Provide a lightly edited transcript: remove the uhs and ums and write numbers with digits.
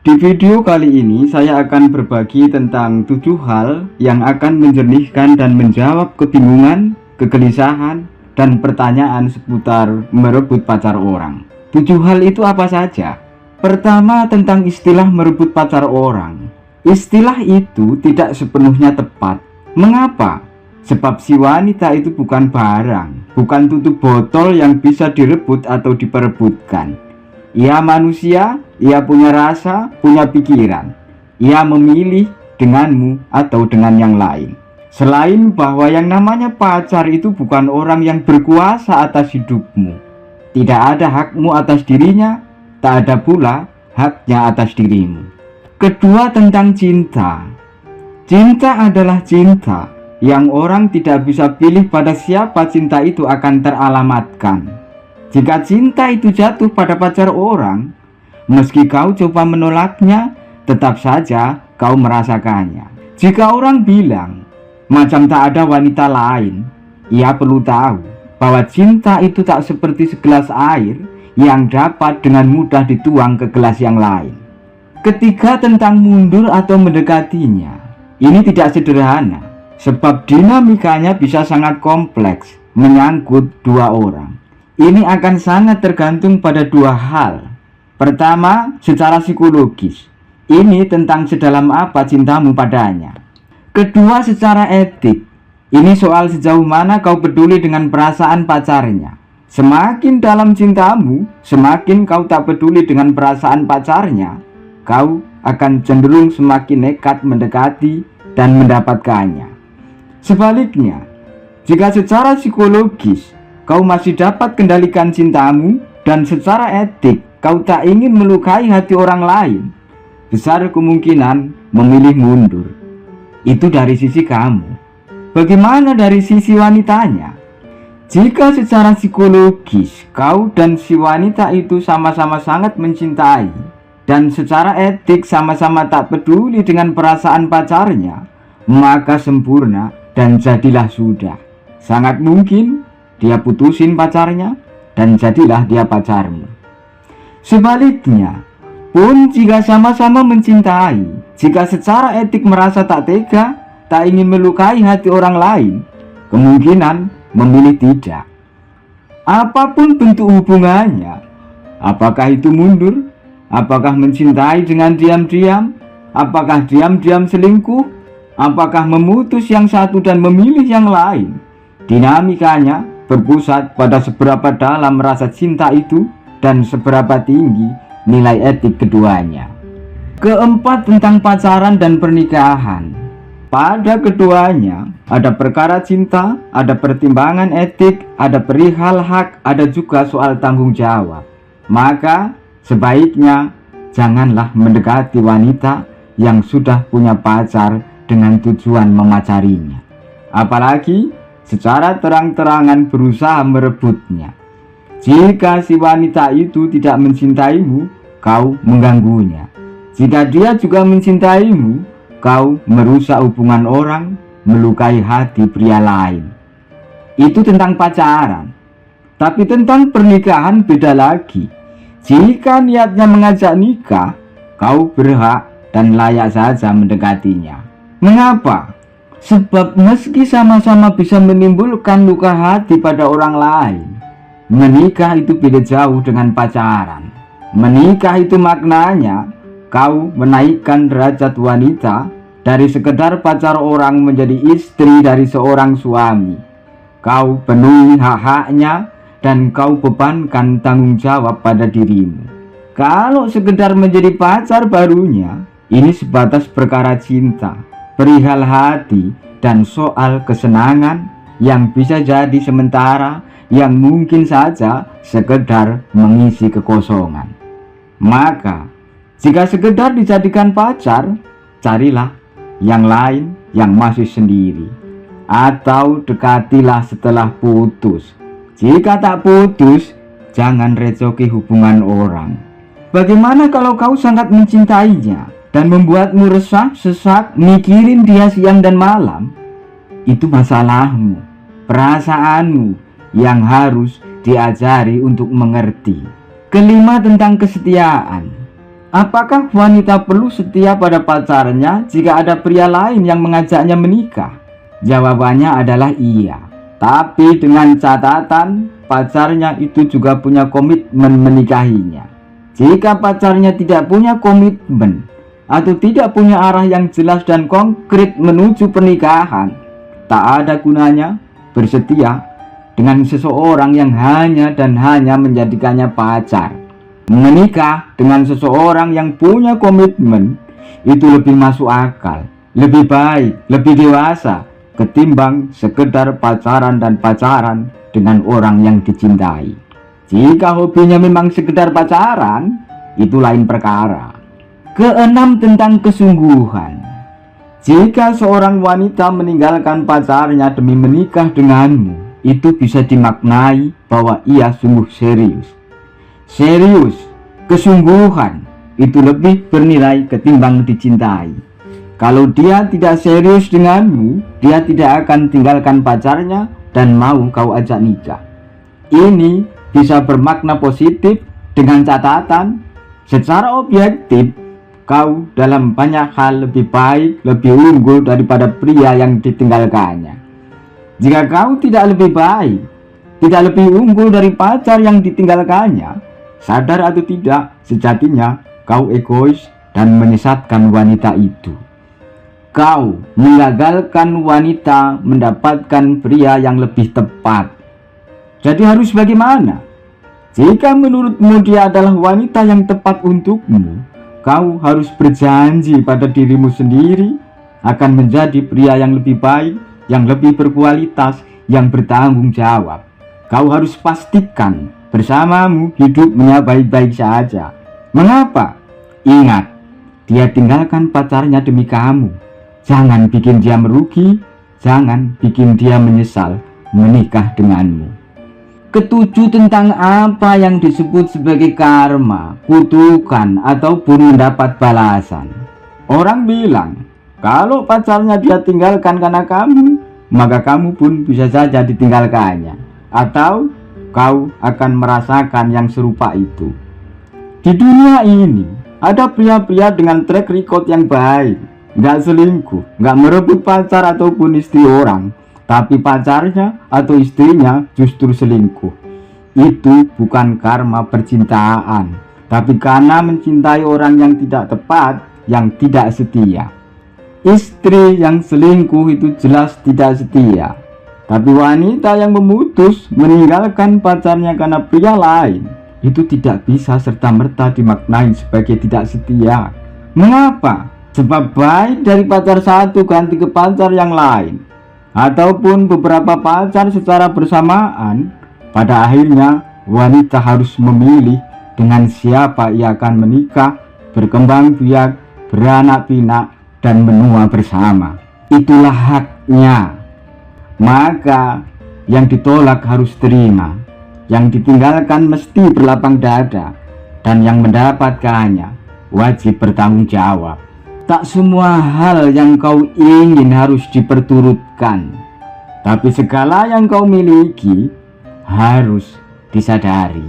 Di video kali ini saya akan berbagi tentang 7 hal yang akan menjernihkan dan menjawab kebingungan, kegelisahan, dan pertanyaan seputar merebut pacar orang. 7 hal itu apa saja? Pertama, tentang istilah merebut pacar orang. Istilah itu tidak sepenuhnya tepat. Mengapa? Sebab si wanita itu bukan barang, bukan tutup botol yang bisa direbut atau diperebutkan. Ia manusia, ia punya rasa, punya pikiran. Ia memilih denganmu atau dengan yang lain. Selain bahwa yang namanya pacar itu bukan orang yang berkuasa atas hidupmu. Tidak ada hakmu atas dirinya, tak ada pula haknya atas dirimu. Kedua, tentang cinta. Cinta adalah cinta yang orang tidak bisa pilih pada siapa cinta itu akan teralamatkan. Jika cinta itu jatuh pada pacar orang, meski kau coba menolaknya, tetap saja kau merasakannya. Jika orang bilang, macam tak ada wanita lain, ia perlu tahu bahwa cinta itu tak seperti segelas air yang dapat dengan mudah dituang ke gelas yang lain. Ketiga, tentang mundur atau mendekatinya. Ini tidak sederhana, sebab dinamikanya bisa sangat kompleks, menyangkut dua orang. Ini akan sangat tergantung pada dua hal. Pertama, secara psikologis. Ini tentang sedalam apa cintamu padanya. Kedua, secara etik. Ini soal sejauh mana kau peduli dengan perasaan pacarnya. Semakin dalam cintamu, semakin kau tak peduli dengan perasaan pacarnya, kau akan cenderung semakin nekat mendekati dan mendapatkannya. Sebaliknya, jika secara psikologis kau masih dapat kendalikan cintamu dan secara etik kau tak ingin melukai hati orang lain, besar kemungkinan memilih mundur. Itu dari sisi kamu. Bagaimana dari sisi wanitanya? Jika secara psikologis kau dan si wanita itu sama-sama sangat mencintai dan secara etik sama-sama tak peduli dengan perasaan pacarnya, maka sempurna dan jadilah sudah. Sangat mungkin dia putusin pacarnya dan jadilah dia pacarmu. Sebaliknya pun, jika sama-sama mencintai, jika secara etik merasa tak tega, tak ingin melukai hati orang lain, kemungkinan memilih tidak. Apapun bentuk hubungannya, apakah itu mundur, apakah mencintai dengan diam-diam, apakah diam-diam selingkuh, apakah memutus yang satu dan memilih yang lain, dinamikanya berpusat pada seberapa dalam rasa cinta itu dan seberapa tinggi nilai etik keduanya. Keempat, tentang pacaran dan pernikahan. Pada keduanya ada perkara cinta, ada pertimbangan etik, ada perihal hak, ada juga soal tanggung jawab. Maka sebaiknya janganlah mendekati wanita yang sudah punya pacar dengan tujuan memacarinya, apalagi secara terang-terangan berusaha merebutnya. Jika si wanita itu tidak mencintaimu, kau mengganggunya. Jika dia juga mencintaimu, kau merusak hubungan orang, melukai hati pria lain. Itu tentang pacaran. Tapi tentang pernikahan beda lagi. Jika niatnya mengajak nikah, kau berhak dan layak saja mendekatinya. Mengapa? Sebab meski sama-sama bisa menimbulkan luka hati pada orang lain, menikah itu beda jauh dengan pacaran. Menikah itu maknanya kau menaikkan derajat wanita dari sekedar pacar orang menjadi istri dari seorang suami. Kau penuhi hak-haknya dan kau bebankan tanggung jawab pada dirimu. Kalau sekedar menjadi pacar barunya, ini sebatas perkara cinta, perihal hati, dan soal kesenangan yang bisa jadi sementara, yang mungkin saja sekedar mengisi kekosongan. Maka, jika sekedar dijadikan pacar, carilah yang lain yang masih sendiri, atau dekatilah setelah putus. Jika tak putus, jangan recoki hubungan orang. Bagaimana kalau kau sangat mencintainya dan membuatmu resah, sesak, mikirin dia siang dan malam? Itu masalahmu, perasaanmu yang harus diajari untuk mengerti. Kelima, tentang kesetiaan. Apakah wanita perlu setia pada pacarnya jika ada pria lain yang mengajaknya menikah? Jawabannya adalah iya. Tapi dengan catatan pacarnya itu juga punya komitmen menikahinya. Jika pacarnya tidak punya komitmen atau tidak punya arah yang jelas dan konkret menuju pernikahan, tak ada gunanya bersetia dengan seseorang yang hanya dan hanya menjadikannya pacar. Menikah dengan seseorang yang punya komitmen itu lebih masuk akal, lebih baik, lebih dewasa ketimbang sekedar pacaran dan pacaran dengan orang yang dicintai. Jika hobinya memang sekedar pacaran, itu lain perkara. Keenam, tentang kesungguhan. Jika seorang wanita meninggalkan pacarnya demi menikah denganmu, itu bisa dimaknai bahwa ia sungguh serius. Serius, kesungguhan itu lebih bernilai ketimbang dicintai. Kalau dia tidak serius denganmu, dia tidak akan tinggalkan pacarnya dan mau kau ajak nikah. Ini bisa bermakna positif dengan catatan secara objektif kau dalam banyak hal lebih baik, lebih unggul daripada pria yang ditinggalkannya. Jika kau tidak lebih baik, tidak lebih unggul dari pacar yang ditinggalkannya, sadar atau tidak, sejatinya kau egois dan menyesatkan wanita itu. Kau menggagalkan wanita mendapatkan pria yang lebih tepat. Jadi harus bagaimana? Jika menurutmu dia adalah wanita yang tepat untukmu, kau harus berjanji pada dirimu sendiri akan menjadi pria yang lebih baik, yang lebih berkualitas, yang bertanggung jawab. Kau harus pastikan bersamamu hidupnya baik-baik saja. Mengapa? Ingat, dia tinggalkan pacarnya demi kamu. Jangan bikin dia merugi, jangan bikin dia menyesal menikah denganmu. Ketujuh, tentang apa yang disebut sebagai karma, kutukan, ataupun mendapat balasan. Orang bilang, kalau pacarnya dia tinggalkan karena kamu, maka kamu pun bisa saja ditinggalkannya. Atau kau akan merasakan yang serupa itu. Di dunia ini, ada pria-pria dengan track record yang baik. Gak selingkuh, gak merebut pacar ataupun istri orang, tapi pacarnya atau istrinya justru selingkuh. Itu bukan karma percintaan, tapi karena mencintai orang yang tidak tepat, yang tidak setia. Istri yang selingkuh itu jelas tidak setia. Tapi wanita yang memutus meninggalkan pacarnya karena pria lain, itu tidak bisa serta-merta dimaknai sebagai tidak setia. Mengapa? Sebab baik dari pacar satu ganti ke pacar yang lain, ataupun beberapa pacar secara bersamaan, pada akhirnya wanita harus memilih dengan siapa ia akan menikah, berkembang biak, beranak pinak, dan menua bersama. Itulah haknya. Maka yang ditolak harus terima, yang ditinggalkan mesti berlapang dada, dan yang mendapatkannya wajib bertanggung jawab. Tak semua hal yang kau ingin harus diperturutkan, tapi segala yang kau miliki harus disadari.